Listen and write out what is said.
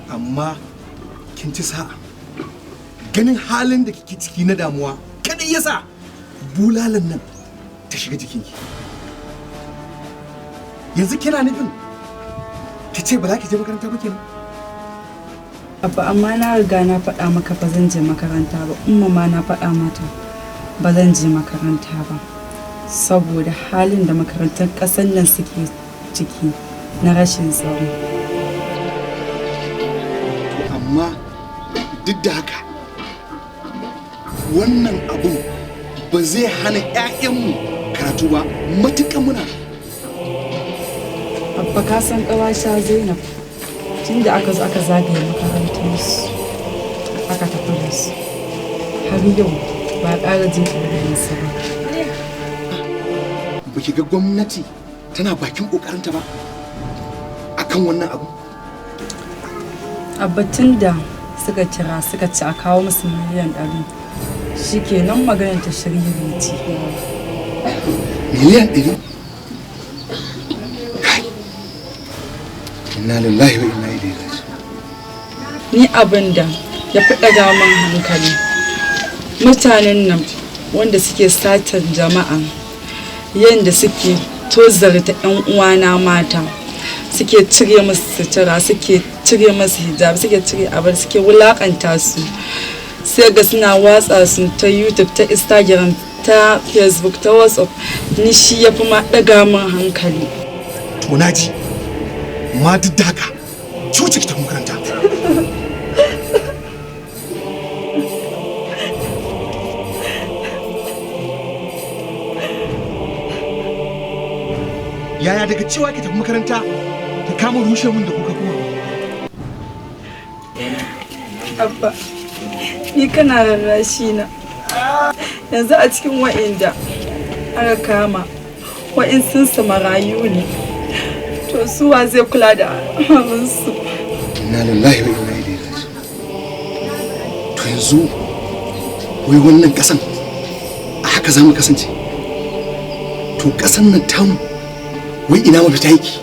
Amma kin ci sa'a, ganin halin da kike ciki na damuwa kadai yasa bulalan nan ta shiga jikinki. Yanzu kina nufin ki ce ba za ki je makaranta ba kenan? Abba, amma na riga na faɗa maka ba zan je makaranta ba. Umma ma na faɗa mata ba zan je makaranta ba saboda halin da makarantar ƙasar nan suke ciki na rashin tsaro. Amma duk da haka wannan abun ba zai hana 'ya'yanmu karatu ba matuƙa muna. Abba, ka san ƙawasha Zainab tun da aka zo aka zagaye makarantarsu aka tafi da su har yau ba ƙara jin ɗorinsa ba. Ba ki ga gwamnati tana bakin ƙoƙarinta ba akan wannan abu? Abba, tun da suka kira suka ci a kawo musu miliyan 100 shikenan maganar ta shirye ce. Miliyan 100? Inna lillahi wa inna ilaihi raji'un. Ni abin da ya fi ɗaga min hankali mutanen nan wanda suke satar jama'a yadda suke tozarta 'yan uwana mata, suke cire musu sutura, suke cire musu hijab, suke cire abar, suke wulakanta su, sai ga suna watsa su ta YouTube, ta Instagram, ta Facebook, ta WhatsApp. Ni shi ya fi ma ɗaga min hankali. To naji, ma duk da haka cuci ki ta makaranta. Yaya daga cewa ki tafi makaranta ki kama rushe mun da kuka kuma? Abba, ni kana rarrashi na. Yanzu a cikin wa'inda aka kama wa'insunsu marayu ne, to suwa zai kula da su? Inna lillahi wa inna ilaihi raji'un. To yanzu wai wannan kasan a haka za mu kasance? To kasan nan tamu wai ina mafita yake?